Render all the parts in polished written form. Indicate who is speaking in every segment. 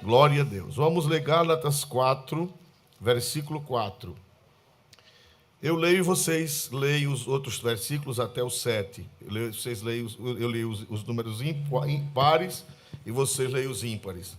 Speaker 1: Glória a Deus. Vamos ler Gálatas 4, versículo 4. Eu leio e vocês leem os outros versículos até o 7. Eu leio os números impares e vocês leem os ímpares.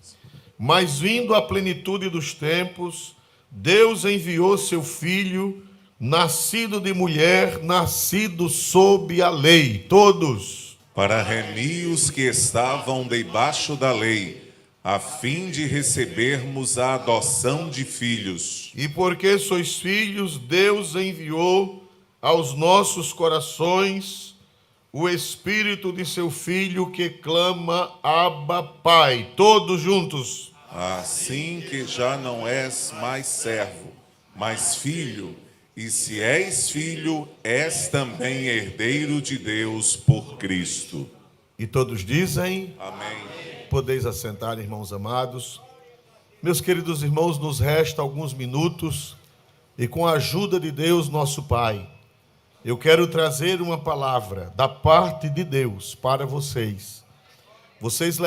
Speaker 1: Mas vindo a plenitude dos tempos, Deus enviou seu Filho, nascido de mulher, nascido sob a lei. Todos.
Speaker 2: Para remir os que estavam debaixo da lei, a fim de recebermos a adoção de filhos.
Speaker 1: E porque sois filhos, Deus enviou aos nossos corações o Espírito de seu Filho que clama, Abba, Pai. Todos juntos.
Speaker 2: Assim que já não és mais servo, mas filho, e se és filho, és também herdeiro de Deus por Cristo.
Speaker 1: E todos dizem...
Speaker 2: Amém.
Speaker 1: Podeis assentar, irmãos amados. Meus queridos irmãos, nos resta alguns minutos e com a ajuda de Deus, nosso Pai, eu quero trazer uma palavra da parte de Deus para vocês. Vocês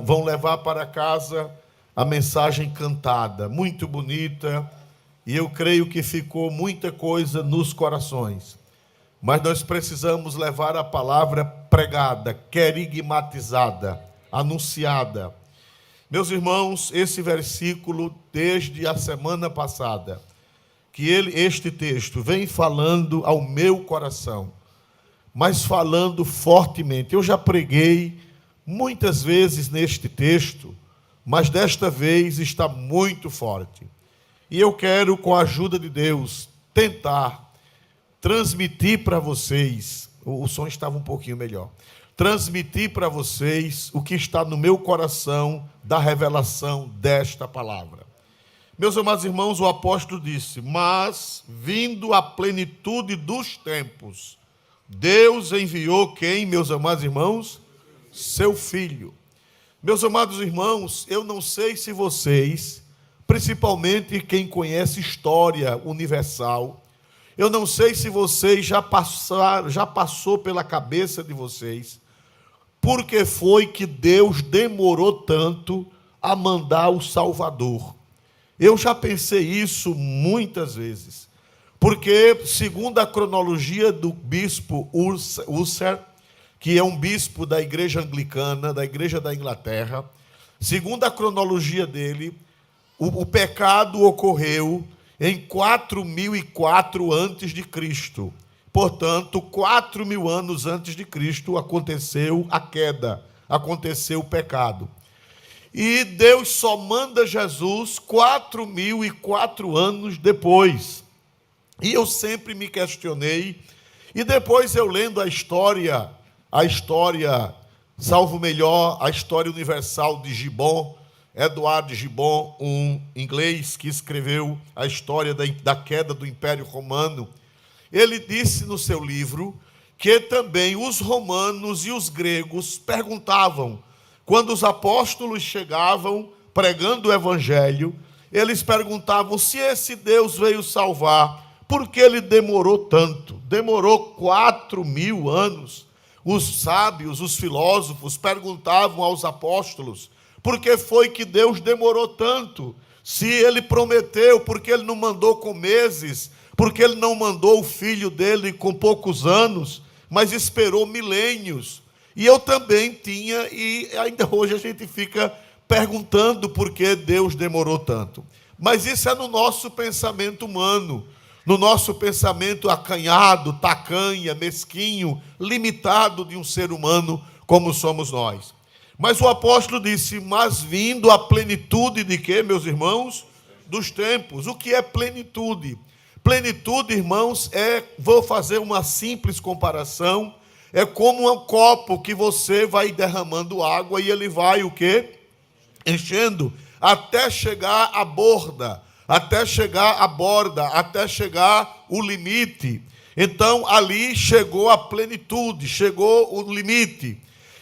Speaker 1: vão levar para casa a mensagem cantada, muito bonita, e eu creio que ficou muita coisa nos corações. Mas nós precisamos levar a palavra pregada, querigmatizada, anunciada. Meus irmãos, esse versículo, desde a semana passada, este texto vem falando ao meu coração, mas falando fortemente. Eu já preguei muitas vezes neste texto, mas desta vez está muito forte. E eu quero, com a ajuda de Deus, tentar transmitir para vocês, o som estava um pouquinho melhor, transmitir para vocês o que está no meu coração da revelação desta palavra. Meus amados irmãos, o apóstolo disse: mas, vindo a plenitude dos tempos, Deus enviou quem, meus amados irmãos? Seu Filho. Meus amados irmãos, eu não sei se vocês, principalmente quem conhece história universal, eu não sei se vocês já passou pela cabeça de vocês, por que foi que Deus demorou tanto a mandar o Salvador? Eu já pensei isso muitas vezes. Porque, segundo a cronologia do bispo Husserl, que é um bispo da igreja anglicana, da igreja da Inglaterra, segundo a cronologia dele, o pecado ocorreu em 4004 a.C., portanto, 4.000 anos antes de Cristo aconteceu a queda, aconteceu o pecado. E Deus só manda Jesus 4.004 anos depois. E eu sempre me questionei, e depois eu lendo a história, salvo melhor, a história universal de Gibbon, Edward Gibbon, um inglês que escreveu a história da queda do Império Romano, ele disse no seu livro que também os romanos e os gregos perguntavam, quando os apóstolos chegavam pregando o evangelho, eles perguntavam se esse Deus veio salvar, por que ele demorou tanto? Demorou 4.000 anos. Os sábios, os filósofos perguntavam aos apóstolos, por que foi que Deus demorou tanto? Se ele prometeu, por que ele não mandou com meses? Porque ele não mandou o filho dele com poucos anos, mas esperou milênios. E eu também tinha, e ainda hoje a gente fica perguntando por que Deus demorou tanto. Mas isso é no nosso pensamento humano, no nosso pensamento acanhado, tacanha, mesquinho, limitado de um ser humano como somos nós. Mas o apóstolo disse, mas vindo a plenitude de quê, meus irmãos? Dos tempos. O que é plenitude? Plenitude, irmãos, vou fazer uma simples comparação, é como um copo que você vai derramando água e ele vai o quê? Enchendo, até chegar à borda, até chegar à borda, até chegar o limite. Então, ali chegou a plenitude, chegou o limite.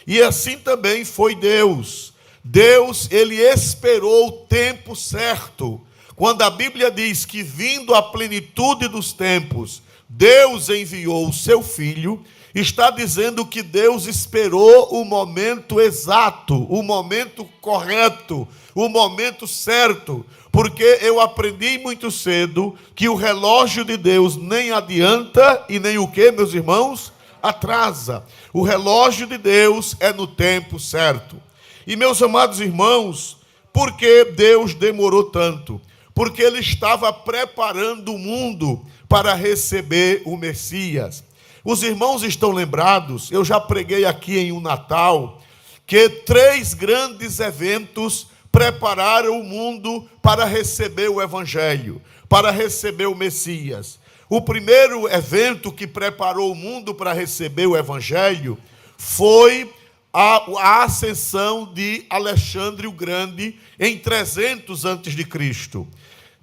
Speaker 1: E assim também foi Deus. Deus, ele esperou o tempo certo. Quando a Bíblia diz que vindo a plenitude dos tempos, Deus enviou o seu Filho, está dizendo que Deus esperou o momento exato, o momento correto, o momento certo, porque eu aprendi muito cedo que o relógio de Deus nem adianta e nem o que, meus irmãos? Atrasa. O relógio de Deus é no tempo certo. E meus amados irmãos, por que Deus demorou tanto? Porque Ele estava preparando o mundo para receber o Messias. Os irmãos estão lembrados, eu já preguei aqui em um Natal, que 3 grandes eventos prepararam o mundo para receber o Evangelho, para receber o Messias. O primeiro evento que preparou o mundo para receber o Evangelho foi a ascensão de Alexandre o Grande em 300 a.C.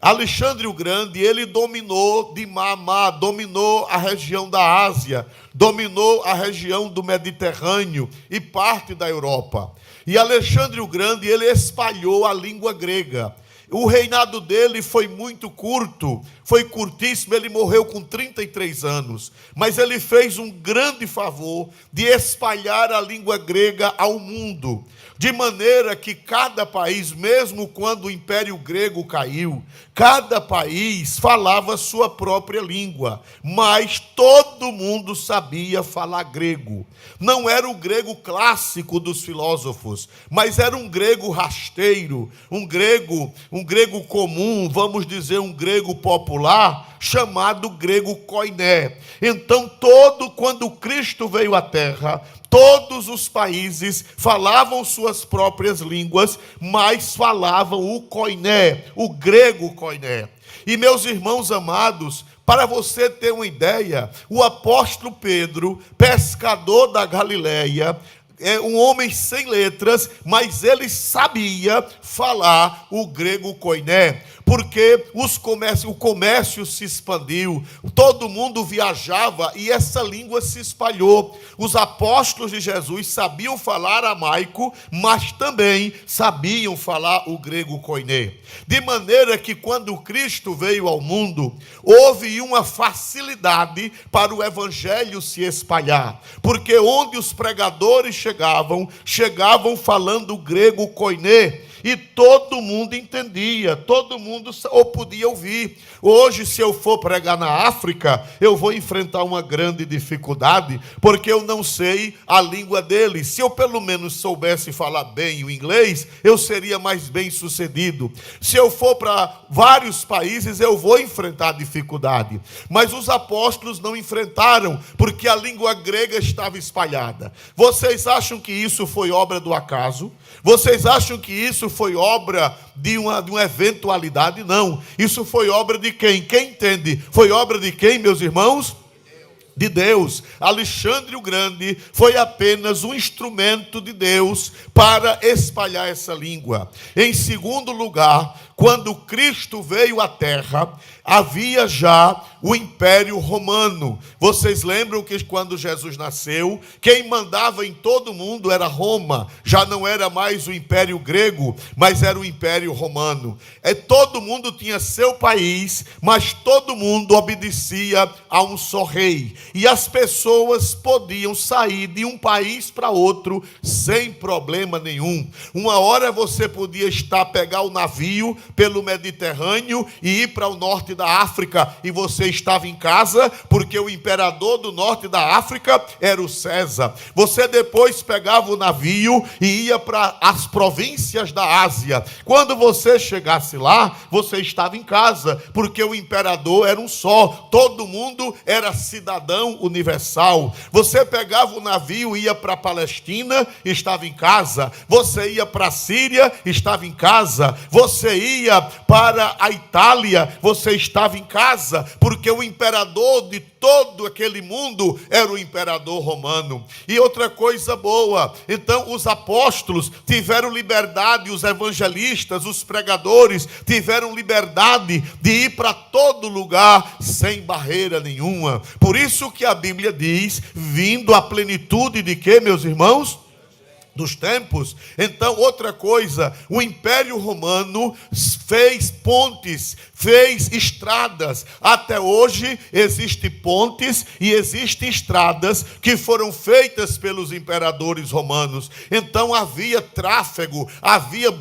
Speaker 1: Alexandre o Grande, ele dominou de Mamá, dominou a região da Ásia, dominou a região do Mediterrâneo e parte da Europa. E Alexandre o Grande, ele espalhou a língua grega. O reinado dele foi muito curto, foi curtíssimo, ele morreu com 33 anos. Mas ele fez um grande favor de espalhar a língua grega ao mundo. De maneira que cada país, mesmo quando o Império Grego caiu, cada país falava sua própria língua, mas todo mundo sabia falar grego. Não era o grego clássico dos filósofos, mas era um grego rasteiro, um grego comum, vamos dizer um grego popular, chamado grego koiné. Então, quando Cristo veio à Terra, todos os países falavam suas próprias línguas, mas falavam o koiné, o grego koiné. E meus irmãos amados, para você ter uma ideia, o apóstolo Pedro, pescador da Galileia, é um homem sem letras, mas ele sabia falar o grego koiné, porque o comércio se expandiu, todo mundo viajava e essa língua se espalhou. Os apóstolos de Jesus sabiam falar aramaico, mas também sabiam falar o grego koiné. De maneira que quando Cristo veio ao mundo, houve uma facilidade para o evangelho se espalhar, porque onde os pregadores chegavam falando o grego koiné, e todo mundo entendia, todo mundo podia ouvir. Hoje, se eu for pregar na África, eu vou enfrentar uma grande dificuldade, porque eu não sei a língua deles. Se eu pelo menos soubesse falar bem o inglês, eu seria mais bem sucedido. Se eu for para vários países, eu vou enfrentar dificuldade. Mas os apóstolos não enfrentaram, porque a língua grega estava espalhada. Vocês acham que isso foi obra do acaso? Vocês acham que isso foi obra de uma eventualidade? Não. Isso foi obra de quem? Quem entende? Foi obra de quem, meus irmãos? De Deus. Alexandre o Grande foi apenas um instrumento de Deus para espalhar essa língua. Em segundo lugar, quando Cristo veio à terra, havia já o Império Romano. Vocês lembram que quando Jesus nasceu, quem mandava em todo mundo era Roma. Já não era mais o Império Grego, mas era o Império Romano. Todo mundo tinha seu país, mas todo mundo obedecia a um só rei. E as pessoas podiam sair de um país para outro sem problema nenhum. Uma hora você podia pegar o navio pelo Mediterrâneo e ir para o norte da África, e você estava em casa, porque o imperador do norte da África era o César. Você depois pegava o navio e ia para as províncias da Ásia. Quando você chegasse lá, você estava em casa, porque o imperador era um só, todo mundo era cidadão universal. Você pegava o navio e ia para a Palestina, estava em casa. Você ia para a Síria, estava em casa. Você ia para a Itália, você estava em casa, porque o imperador de todo aquele mundo era o imperador romano. E outra coisa boa, então os apóstolos tiveram liberdade, os evangelistas, os pregadores tiveram liberdade de ir para todo lugar sem barreira nenhuma. Por isso que a Bíblia diz, vindo à plenitude de quê, meus irmãos? dos tempos. Então, outra coisa, o Império Romano fez pontes, fez estradas. Até hoje existem pontes e existem estradas que foram feitas pelos imperadores romanos. Então havia tráfego, havia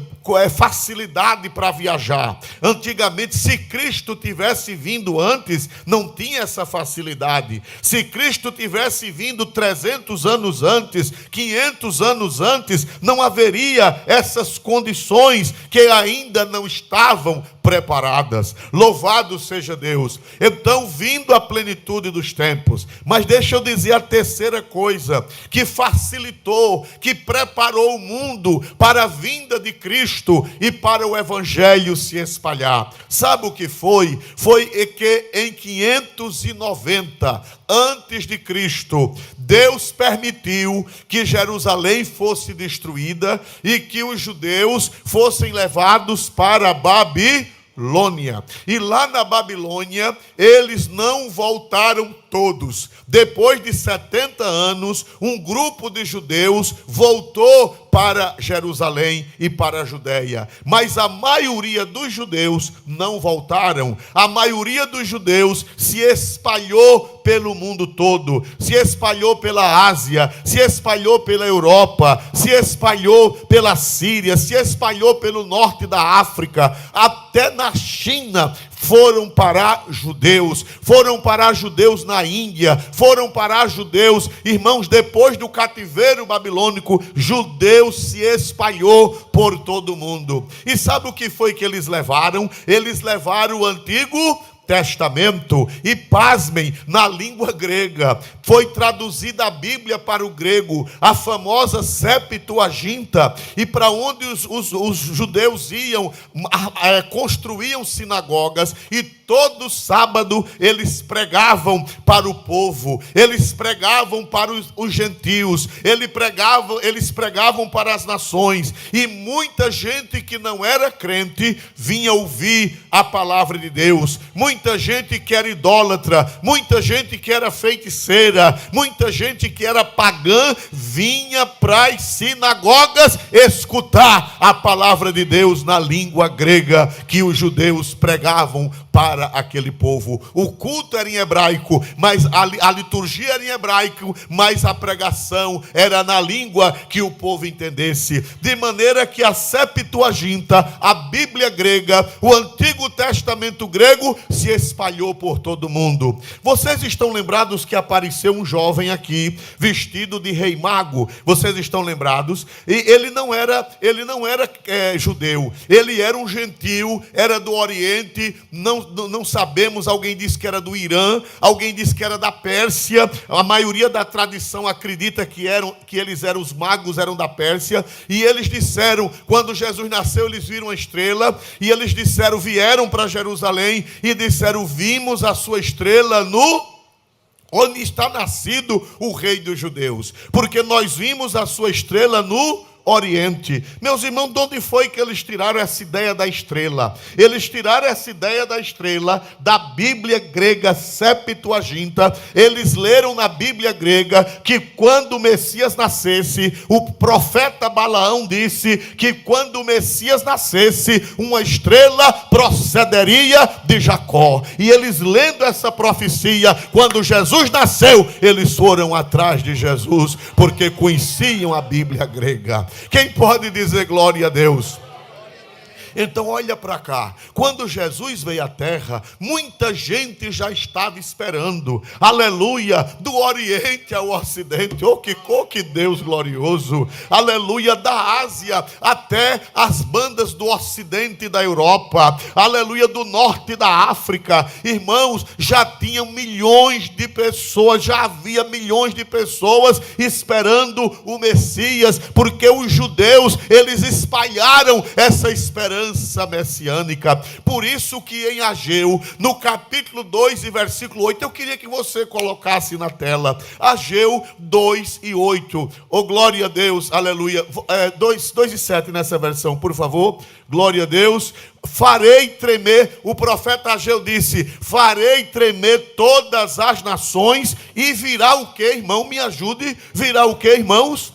Speaker 1: facilidade para viajar. Antigamente, se Cristo tivesse vindo antes, não tinha essa facilidade. Se Cristo tivesse vindo 300 anos antes, 500 anos antes, não haveria essas condições que ainda não estavam preparadas. Louvado seja Deus. Então, vindo a plenitude dos tempos. Mas deixa eu dizer a terceira coisa que facilitou, que preparou o mundo para a vinda de Cristo e para o evangelho se espalhar. Sabe o que foi? Foi que em 590 antes de Cristo, Deus permitiu que Jerusalém fosse destruída e que os judeus fossem levados para Babilônia. E lá na Babilônia, eles não voltaram todos. Depois de 70 anos, um grupo de judeus voltou para Jerusalém e para a Judéia. Mas a maioria dos judeus não voltaram. A maioria dos judeus se espalhou pelo mundo todo. Se espalhou pela Ásia, se espalhou pela Europa, se espalhou pela Síria, se espalhou pelo norte da África, até na China. Foram parar judeus na Índia, foram parar judeus, irmãos, depois do cativeiro babilônico, judeus se espalhou por todo o mundo. E sabe o que foi que eles levaram? Eles levaram o Antigo Testamento, e pasmem, na língua grega, foi traduzida a Bíblia para o grego, a famosa Septuaginta, e para onde os judeus iam, construíam sinagogas, e todo sábado eles pregavam para o povo, eles pregavam para os gentios, eles pregavam para as nações, e muita gente que não era crente vinha ouvir a palavra de Deus. Muita gente que era idólatra, muita gente que era feiticeira, muita gente que era pagã, vinha para as sinagogas escutar a palavra de Deus na língua grega que os judeus pregavam para aquele povo. O culto era em hebraico, mas a liturgia era em hebraico, mas a pregação era na língua que o povo entendesse. De maneira que a Septuaginta, a Bíblia grega, o Antigo Testamento grego se espalhou por todo o mundo. Vocês estão lembrados que apareceu um jovem aqui vestido de rei mago? Vocês estão lembrados? E ele não era judeu, ele era um gentil, era do Oriente, não sabemos, alguém disse que era do Irã, alguém disse que era da Pérsia. A maioria da tradição acredita que eles eram os magos, eram da Pérsia. E eles disseram, quando Jesus nasceu, eles viram a estrela, e eles disseram, vieram para Jerusalém e disseram, vimos a sua estrela onde está nascido o rei dos judeus, porque nós vimos a sua estrela no Oriente. Meus irmãos, de onde foi que eles tiraram essa ideia da estrela? Eles tiraram essa ideia da estrela da Bíblia grega Septuaginta. Eles leram na Bíblia grega que quando o Messias nascesse, o profeta Balaão disse que quando o Messias nascesse, uma estrela procederia de Jacó. E eles, lendo essa profecia, quando Jesus nasceu, eles foram atrás de Jesus, porque conheciam a Bíblia grega. Quem pode dizer glória a Deus? Então olha para cá, quando Jesus veio à terra, muita gente já estava esperando, aleluia, do Oriente ao Ocidente, que Deus glorioso, aleluia, da Ásia até as bandas do Ocidente da Europa, aleluia, do Norte da África, irmãos, já tinham milhões de pessoas, já havia milhões de pessoas esperando o Messias, porque os judeus, eles espalharam essa esperança messiânica. Por isso que em Ageu, no capítulo 2 e versículo 8, eu queria que você colocasse na tela, Ageu 2 e 8, glória a Deus, aleluia, 2 e 7 nessa versão, por favor, glória a Deus. Farei tremer, o profeta Ageu disse, farei tremer todas as nações, e virá o que, irmão? Me ajude, virá o que, irmãos?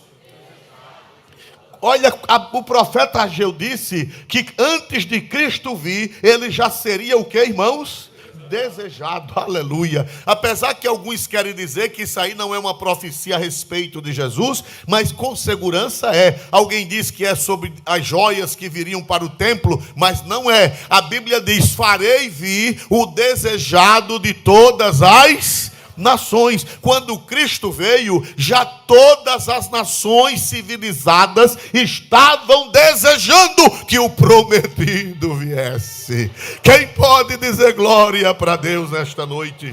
Speaker 1: Olha, o profeta Ageu disse que antes de Cristo vir, ele já seria o que, irmãos? Desejado, aleluia. Apesar que alguns querem dizer que isso aí não é uma profecia a respeito de Jesus, mas com segurança é. Alguém diz que é sobre as joias que viriam para o templo, mas não é. A Bíblia diz: farei vir o desejado de todas as nações. Quando Cristo veio, já todas as nações civilizadas estavam desejando que o prometido viesse. Quem pode dizer glória para Deus nesta noite?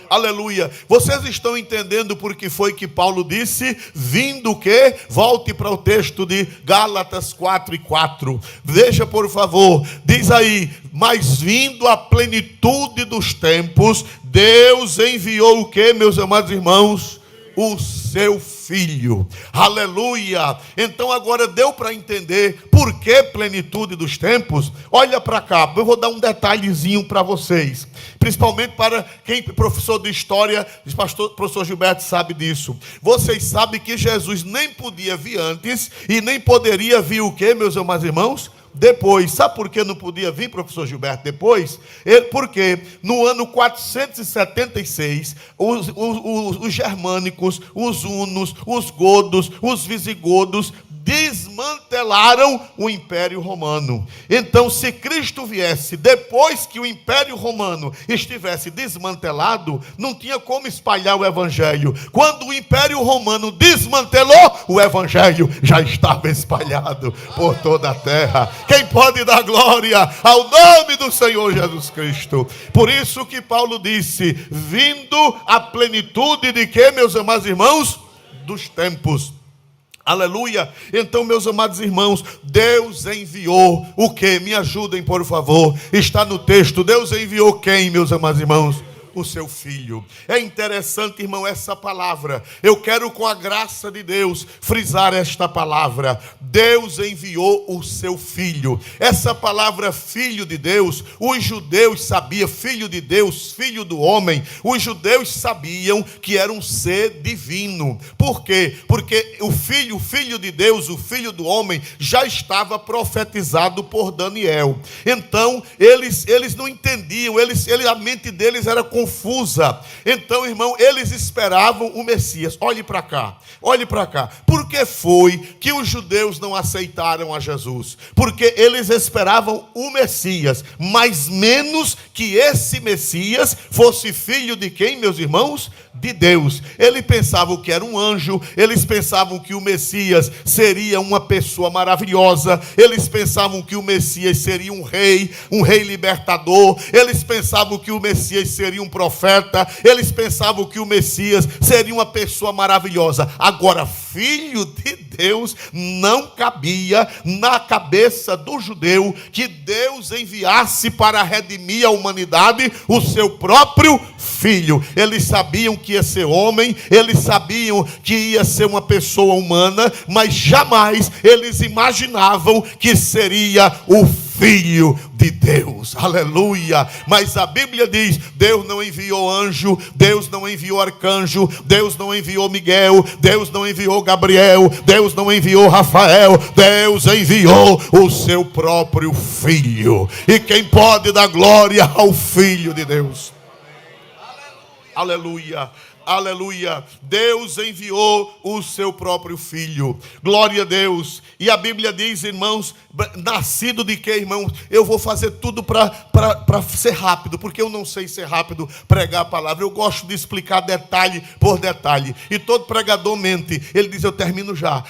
Speaker 1: Aleluia. Vocês estão entendendo por que foi que Paulo disse, vindo o quê? Volte para o texto de Gálatas 4:4. Veja, por favor. Diz aí: mas vindo a plenitude dos tempos, Deus enviou o quê, meus amados irmãos? O seu Filho. Aleluia. Então agora deu para entender por que plenitude dos tempos? Olha para cá, eu vou dar um detalhezinho para vocês, principalmente para quem é professor de história, o professor Gilberto sabe disso. Vocês sabem que Jesus nem podia vir antes e nem poderia vir o que, meus amados irmãos? Depois. Sabe por que não podia vir, professor Gilberto, depois? Porque no ano 476, os germânicos, os hunos, os godos, os visigodos desmantelaram o Império Romano. Então, se Cristo viesse depois que o Império Romano estivesse desmantelado, não tinha como espalhar o Evangelho. Quando o Império Romano desmantelou, o Evangelho já estava espalhado por toda a terra. Quem pode dar glória ao nome do Senhor Jesus Cristo? Por isso que Paulo disse, vindo a plenitude de quê, meus amados irmãos? Dos tempos. Aleluia. Então, meus amados irmãos, Deus enviou o que? Me ajudem, por favor. Está no texto. Deus enviou quem, meus amados irmãos? O seu Filho. É interessante, irmão, essa palavra. Eu quero, com a graça de Deus, frisar esta palavra. Deus enviou o seu Filho. Essa palavra Filho de Deus, os judeus sabiam, Filho de Deus, Filho do homem, os judeus sabiam que era um ser divino. Por quê? Porque o Filho de Deus, o Filho do homem, já estava profetizado por Daniel. Então, eles não entendiam, a mente deles era confusa. Então, irmão, eles esperavam o Messias. Olhe para cá, olhe para cá. Por que foi que os judeus não aceitaram a Jesus? Porque eles esperavam o Messias, mas menos que esse Messias fosse filho de quem, meus irmãos? De Deus. Eles pensavam que era um anjo, eles pensavam que o Messias seria uma pessoa maravilhosa, eles pensavam que o Messias seria um rei libertador, eles pensavam que o Messias seria um profeta, eles pensavam que o Messias seria uma pessoa maravilhosa. Agora, filho de Deus, não cabia na cabeça do judeu que Deus enviasse para redimir a humanidade o seu próprio Filho. Eles sabiam que ia ser homem, eles sabiam que ia ser uma pessoa humana, mas jamais eles imaginavam que seria o Filho de Deus. Aleluia. Mas a Bíblia diz, Deus não enviou anjo, Deus não enviou arcanjo, Deus não enviou Miguel, Deus não enviou Gabriel, Deus não enviou Rafael, Deus enviou o seu próprio Filho. E quem pode dar glória ao Filho de Deus? Aleluia. Aleluia. Deus enviou o seu próprio Filho. Glória a Deus. E a Bíblia diz, irmãos, nascido de quê, irmãos? Eu vou fazer tudo para ser rápido, porque eu não sei ser rápido pregar a palavra. Eu gosto de explicar detalhe por detalhe. E todo pregador mente. Ele diz, eu termino já.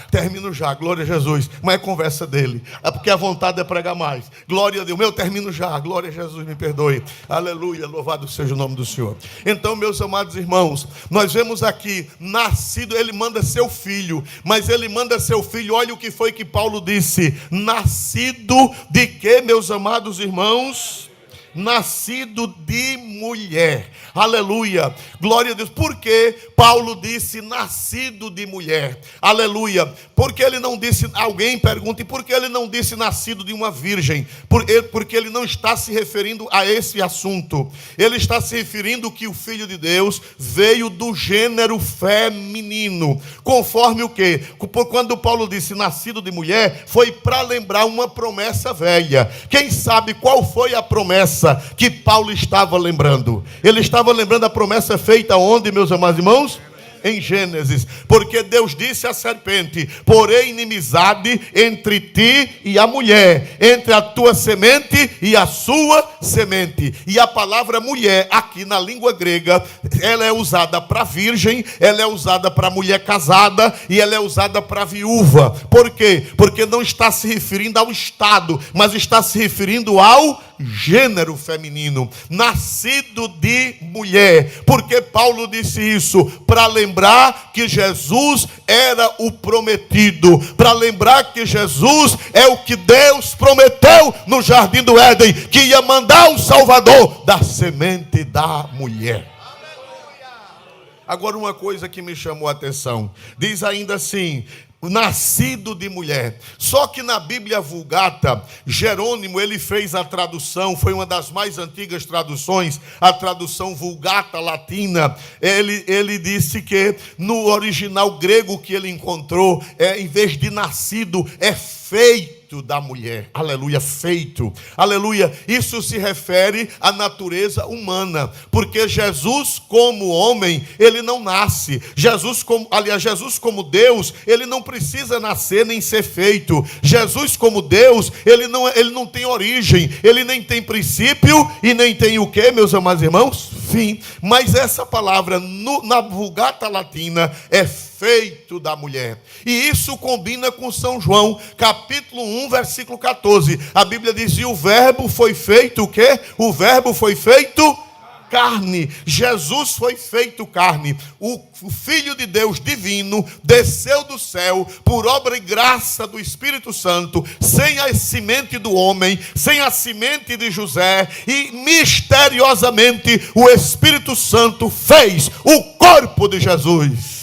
Speaker 1: Glória a Jesus. Mas é conversa dele. É porque a vontade é pregar mais. Glória a Deus. Eu termino já. Glória a Jesus, me perdoe. Aleluia. Louvado seja o nome do Senhor. Então, meus amados irmãos, nós vemos aqui, nascido, ele manda seu filho, mas ele manda seu filho, olha o que foi que Paulo disse, nascido de quê, meus amados irmãos? nascido de mulher. Aleluia, glória a Deus. Por que Paulo disse nascido de mulher? Aleluia, porque ele não disse, alguém pergunta, e por que ele não disse nascido de uma virgem? Porque ele não está se referindo a esse assunto. Ele está se referindo que o Filho de Deus veio do gênero feminino. Conforme o quê? Quando Paulo disse nascido de mulher, foi para lembrar uma promessa velha. Quem sabe qual foi a promessa que Paulo estava lembrando? Ele estava lembrando a promessa feita onde, meus amados irmãos? Em Gênesis, porque Deus disse à serpente: porém inimizade entre ti e a mulher, entre a tua semente e a sua semente. E a palavra mulher aqui na língua grega, ela é usada para virgem, ela é usada para mulher casada e ela é usada para viúva. Por quê? Porque não está se referindo ao estado, mas está se referindo ao gênero feminino, nascido de mulher. Porque Paulo disse isso? Para lembrar que Jesus era o prometido, para lembrar que Jesus é o que Deus prometeu no jardim do Éden, que ia mandar um Salvador da semente da mulher. Agora, uma coisa que me chamou a atenção, diz ainda assim: nascido de mulher. Só que na Bíblia Vulgata, Jerônimo, ele fez a tradução, foi uma das mais antigas traduções, a tradução Vulgata latina. Ele disse que no original grego que ele encontrou, em vez de nascido, é feito da mulher. Aleluia, feito. Aleluia. Isso se refere à natureza humana, porque Jesus como homem, ele não nasce. Jesus como Deus, ele não precisa nascer nem ser feito. Jesus como Deus, ele não tem origem, ele nem tem princípio e nem tem o que, meus amados irmãos? Fim. Mas essa palavra na Vulgata latina é feito da mulher. E isso combina com São João, capítulo 1, versículo 14. A Bíblia diz: e o verbo foi feito o quê? O verbo foi feito carne. Jesus foi feito carne. O Filho de Deus divino desceu do céu por obra e graça do Espírito Santo, sem a semente do homem, sem a semente de José, e misteriosamente o Espírito Santo fez o corpo de Jesus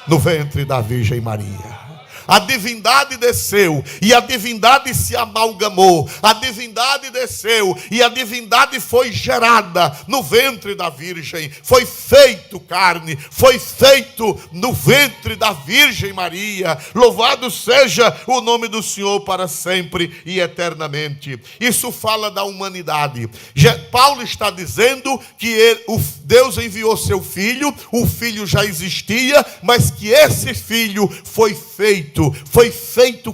Speaker 1: no ventre da Virgem Maria. A divindade desceu e a divindade se amalgamou. A divindade desceu e a divindade foi gerada no ventre da Virgem. Foi feito carne, foi feito no ventre da Virgem Maria. Louvado seja o nome do Senhor para sempre e eternamente. Isso fala da humanidade. Paulo está dizendo que Deus enviou seu filho, o filho já existia, mas que esse filho foi feito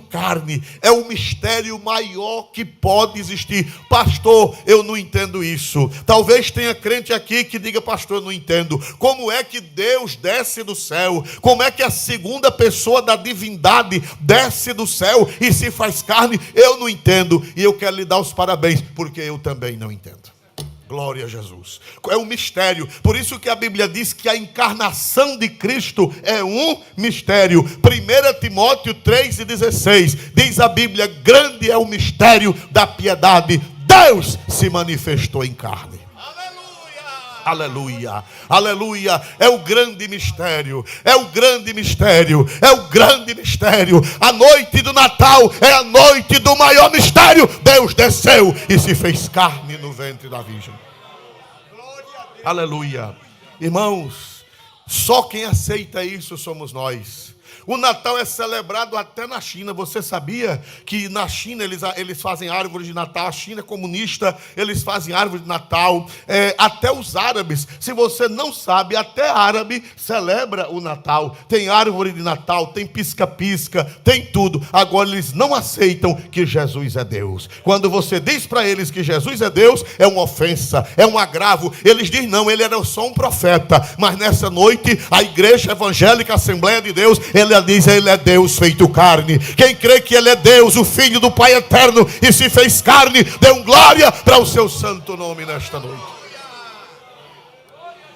Speaker 1: carne. É o mistério maior que pode existir. Pastor, eu não entendo isso. Talvez tenha crente aqui que diga: pastor, eu não entendo. Como é que Deus desce do céu? Como é que a segunda pessoa da divindade desce do céu e se faz carne? Eu não entendo. E eu quero lhe dar os parabéns, porque eu também não entendo. Glória a Jesus. É um mistério. Por isso que a Bíblia diz que a encarnação de Cristo é um mistério. 1 Timóteo 3,16 diz a Bíblia: grande é o mistério da piedade. Deus se manifestou em carne. Aleluia, aleluia, é o grande mistério, é o grande mistério, é o grande mistério. A noite do Natal é a noite do maior mistério. Deus desceu e se fez carne no ventre da Virgem. Aleluia. Irmãos, só quem aceita isso somos nós. O Natal é celebrado até na China. Você sabia que na China eles fazem árvore de Natal? A China é comunista, eles fazem árvore de Natal. Até os árabes, se você não sabe, até árabe celebra o Natal. Tem árvore de Natal, tem pisca-pisca, tem tudo. Agora eles não aceitam que Jesus é Deus. Quando você diz para eles que Jesus é Deus, é uma ofensa, é um agravo. Eles dizem: não, ele era só um profeta. Mas nessa noite, a Igreja Evangélica Assembleia de Deus, ele diz: ele é Deus feito carne. Quem crê que ele é Deus, o Filho do Pai eterno, e se fez carne, dê glória para o seu santo nome nesta noite.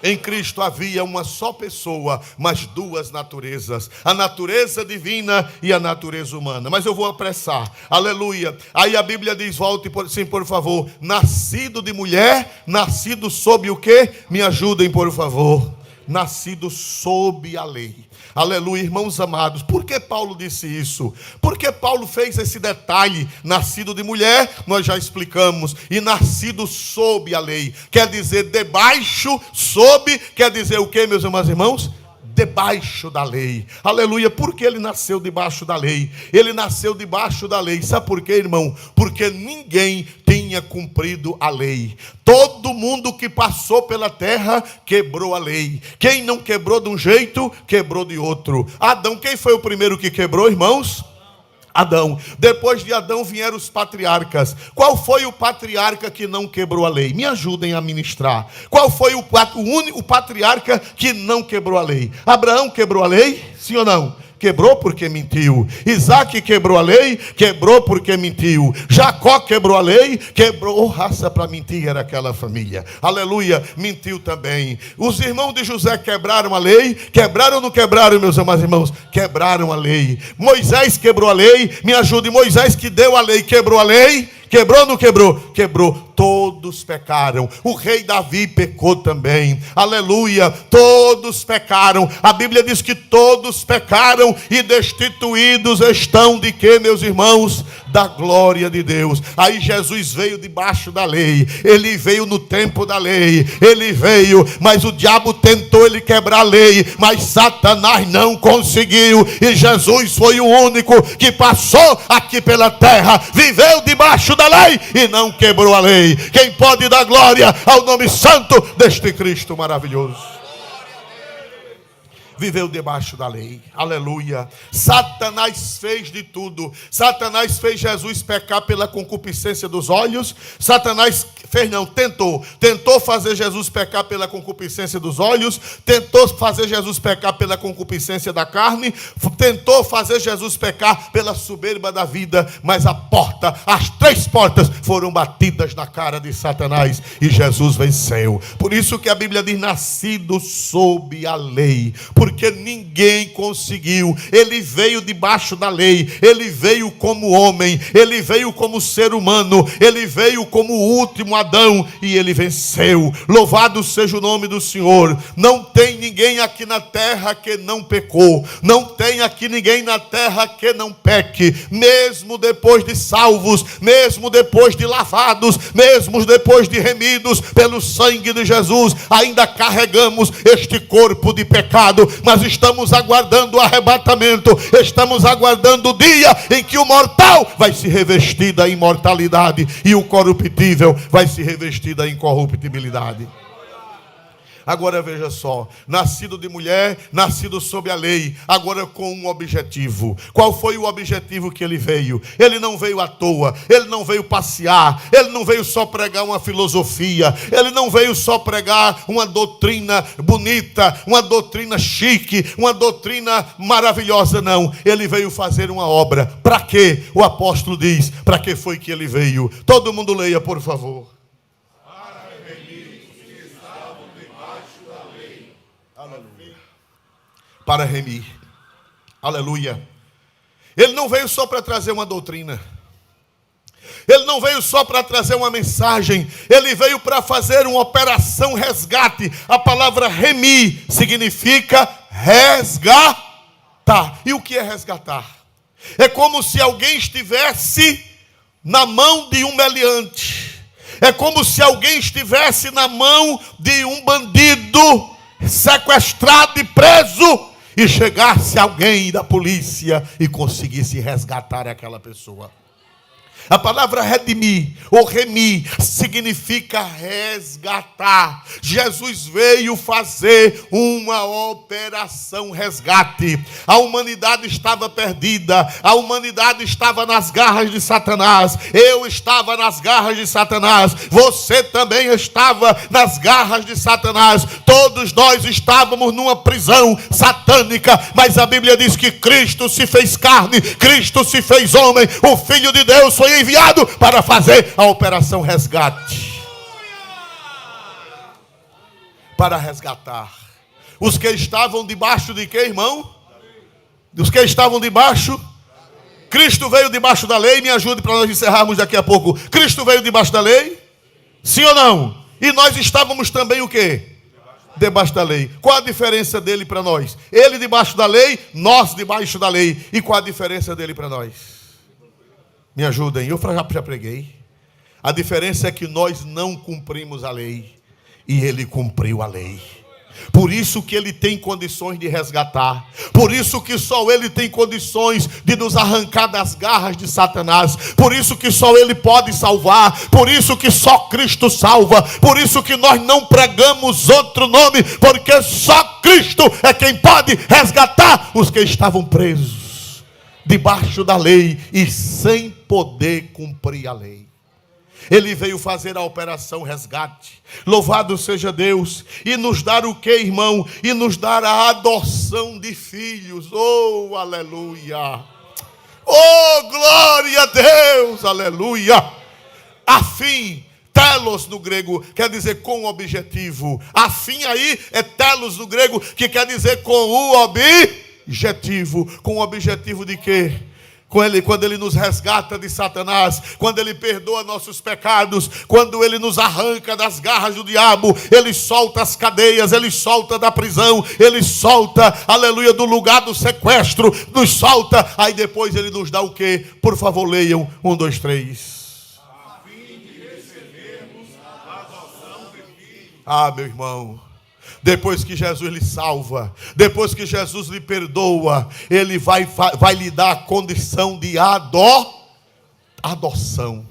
Speaker 1: Em Cristo havia uma só pessoa, mas duas naturezas, a natureza divina e a natureza humana. Mas eu vou apressar, aleluia. Aí a Bíblia diz, volte sim, por favor, nascido de mulher, nascido sob o quê? Me ajudem, por favor. Nascido sob a lei. Aleluia, irmãos amados. Por que Paulo disse isso? Porque Paulo fez esse detalhe. Nascido de mulher, nós já explicamos. E nascido sob a lei. Quer dizer debaixo, sob. Quer dizer o que, meus irmãos? Debaixo da lei. Aleluia. Por que ele nasceu debaixo da lei? Ele nasceu debaixo da lei. Sabe por quê, irmão? Porque ninguém tinha cumprido a lei. Todo mundo que passou pela terra quebrou a lei. Quem não quebrou de um jeito, quebrou de outro. Adão, quem foi o primeiro que quebrou, irmãos? Adão. Depois de Adão vieram os patriarcas. Qual foi o patriarca que não quebrou a lei? Me ajudem a ministrar. Qual foi o único patriarca que não quebrou a lei? Abraão quebrou a lei? Sim ou não? Quebrou porque mentiu. Isaac quebrou a lei? Quebrou porque mentiu. Jacó quebrou a lei? Quebrou. Raça para mentir era aquela família. Aleluia, mentiu também. Os irmãos de José quebraram a lei? Quebraram ou não quebraram, meus amados irmãos? Quebraram a lei. Moisés quebrou a lei? Me ajude. Moisés que deu a lei, quebrou a lei? Quebrou ou não quebrou? Quebrou. Todos pecaram. O rei Davi pecou também. Aleluia. Todos pecaram. A Bíblia diz que todos pecaram e destituídos estão de quê, meus irmãos? Da glória de Deus. Aí Jesus veio debaixo da lei. Ele veio no tempo da lei. Ele veio, mas o diabo tentou ele quebrar a lei, mas Satanás não conseguiu. E Jesus foi o único que passou aqui pela terra, viveu debaixo da lei e não quebrou a lei. Quem pode dar glória ao nome santo deste Cristo maravilhoso? Viveu debaixo da lei, aleluia. Satanás fez de tudo. Satanás fez Jesus pecar pela concupiscência dos olhos. Satanás tentou fazer Jesus pecar pela concupiscência dos olhos, tentou fazer Jesus pecar pela concupiscência da carne, tentou fazer Jesus pecar pela soberba da vida, mas as 3 portas foram batidas na cara de Satanás e Jesus venceu. Por isso que a Bíblia diz, nascido sob a lei, porque ninguém conseguiu. Ele veio debaixo da lei, ele veio como homem, ele veio como ser humano, ele veio como o último Adão e ele venceu. Louvado seja o nome do Senhor. Não tem ninguém aqui na terra que não pecou, não tem aqui ninguém na terra que não peque, mesmo depois de salvos, mesmo depois de lavados, mesmo depois de remidos pelo sangue de Jesus, ainda carregamos este corpo de pecado, mas estamos aguardando o arrebatamento, estamos aguardando o dia em que o mortal vai se revestir da imortalidade e o corruptível vai se revestir da incorruptibilidade. Agora veja só, nascido de mulher, nascido sob a lei, agora com um objetivo. Qual foi o objetivo que ele veio? Ele não veio à toa, ele não veio passear, ele não veio só pregar uma filosofia, ele não veio só pregar uma doutrina bonita, uma doutrina chique, uma doutrina maravilhosa, não. Ele veio fazer uma obra. Para quê? O apóstolo diz, para que foi que ele veio? Todo mundo leia, por favor. Para remir, aleluia. Ele não veio só para trazer uma doutrina, ele não veio só para trazer uma mensagem, ele veio para fazer uma operação resgate. A palavra remir significa resgatar. E o que é resgatar? É como se alguém estivesse na mão de um meliante, é como se alguém estivesse na mão de um bandido sequestrado e preso, e chegasse alguém da polícia e conseguisse resgatar aquela pessoa. A palavra redimir ou remir significa resgatar. Jesus veio fazer uma operação resgate. A humanidade estava perdida, a humanidade estava nas garras de Satanás. Eu estava nas garras de Satanás, você também estava nas garras de Satanás. Todos nós estávamos numa prisão satânica, mas a Bíblia diz que Cristo se fez carne, Cristo se fez homem, o Filho de Deus foi enviado para fazer a operação resgate. para resgatar. Os que estavam debaixo de quê, irmão? Os que estavam debaixo. Cristo veio debaixo da lei. Me ajude para nós encerrarmos daqui a pouco. Cristo veio debaixo da lei? Sim ou não? E nós estávamos também o quê? Debaixo da lei. Qual a diferença dele para nós? Ele debaixo da lei, nós debaixo da lei. E qual a diferença dele para nós? Me ajudem, eu já preguei. A diferença é que nós não cumprimos a lei e ele cumpriu a lei. Por isso que ele tem condições de resgatar. Por isso que só ele tem condições de nos arrancar das garras de Satanás. Por isso que só ele pode salvar. Por isso que só Cristo salva. Por isso que nós não pregamos outro nome, porque só Cristo é quem pode resgatar os que estavam presos debaixo da lei e sem poder cumprir a lei. Ele veio fazer a operação resgate. Louvado seja Deus. E nos dar o que, irmão? E nos dar a adoção de filhos. Oh, aleluia. Oh, glória a Deus. Aleluia. Afim. Telos no grego quer dizer com objetivo. Afim aí é telos no grego, que quer dizer com o objetivo. Com o objetivo de quê? Quando ele nos resgata de Satanás, quando ele perdoa nossos pecados, quando ele nos arranca das garras do diabo, ele solta as cadeias, ele solta da prisão, ele solta, aleluia, do lugar do sequestro, nos solta, aí depois ele nos dá o quê? Por favor, leiam, 1, 2, 3. A fim de recebermos a adoção de filhos. Ah, meu irmão. Depois que Jesus lhe salva, depois que Jesus lhe perdoa, ele vai lhe dar a condição de adoção.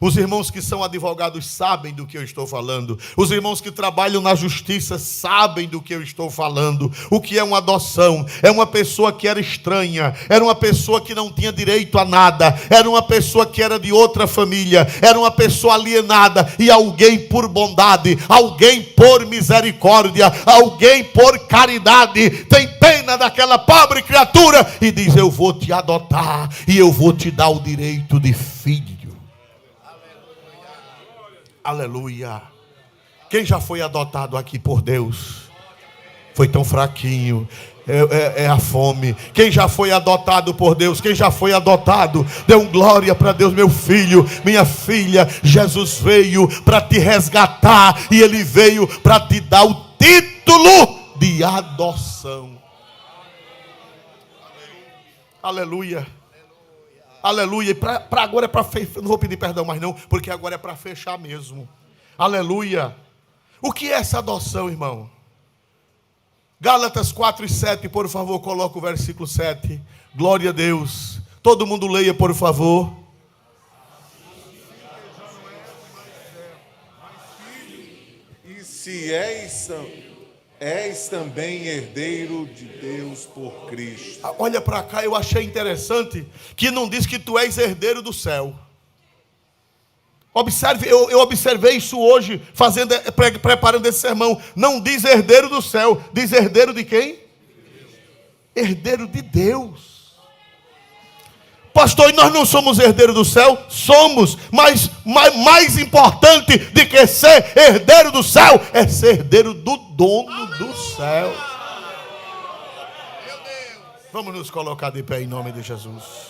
Speaker 1: Os irmãos que são advogados sabem do que eu estou falando. Os irmãos que trabalham na justiça sabem do que eu estou falando. O que é uma adoção? É uma pessoa que era estranha, era uma pessoa que não tinha direito a nada, era uma pessoa que era de outra família, era uma pessoa alienada, e alguém por bondade, alguém por misericórdia, alguém por caridade tem pena daquela pobre criatura e diz: eu vou te adotar e eu vou te dar o direito de filho. Aleluia. Quem já foi adotado aqui por Deus? Foi tão fraquinho. É a fome. Quem já foi adotado por Deus? Quem já foi adotado? Dê um glória para Deus. Meu filho, minha filha, Jesus veio para te resgatar. E Ele veio para te dar o título de adoção. Aleluia. Aleluia. E para agora é para fechar. Não vou pedir perdão mais não, porque agora é para fechar mesmo. Aleluia. O que é essa adoção, irmão? Gálatas 4:7, por favor, coloca o versículo 7. Glória a Deus. Todo mundo leia, por favor.
Speaker 2: E se és também herdeiro de Deus por Cristo.
Speaker 1: Olha para cá, eu achei interessante que não diz que tu és herdeiro do céu. Observe, eu observei isso hoje, preparando esse sermão. Não diz herdeiro do céu, diz herdeiro de quem? Herdeiro de Deus. Pastor, e nós não somos herdeiros do céu? Somos, mas mais importante do que ser herdeiro do céu é ser herdeiro do dono do céu. Vamos nos colocar de pé em nome de Jesus.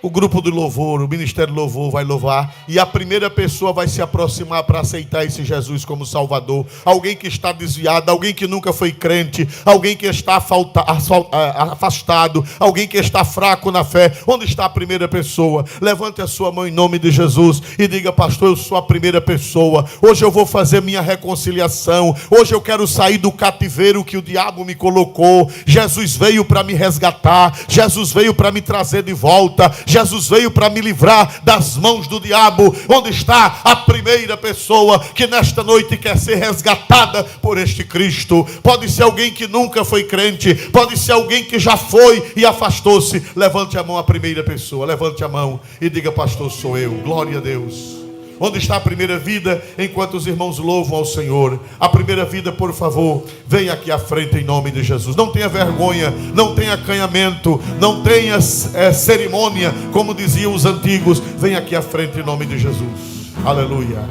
Speaker 1: O grupo do louvor, o ministério do louvor vai louvar. E a primeira pessoa vai se aproximar para aceitar esse Jesus como Salvador. Alguém que está desviado, alguém que nunca foi crente, alguém que está afastado, alguém que está fraco na fé. Onde está a primeira pessoa? Levante a sua mão em nome de Jesus e diga: pastor, eu sou a primeira pessoa. Hoje eu vou fazer minha reconciliação. Hoje eu quero sair do cativeiro que o diabo me colocou. Jesus veio para me resgatar. Jesus veio para me trazer de volta. Jesus veio para me livrar das mãos do diabo. Onde está a primeira pessoa que nesta noite quer ser resgatada por este Cristo? Pode ser alguém que nunca foi crente, pode ser alguém que já foi e afastou-se. Levante a mão a primeira pessoa, levante a mão e diga: pastor, sou eu. Glória a Deus. Onde está a primeira vida? Enquanto os irmãos louvam ao Senhor, a primeira vida, por favor, venha aqui à frente em nome de Jesus. Não tenha vergonha, não tenha acanhamento, não tenha cerimônia, como diziam os antigos. Venha aqui à frente em nome de Jesus. Aleluia.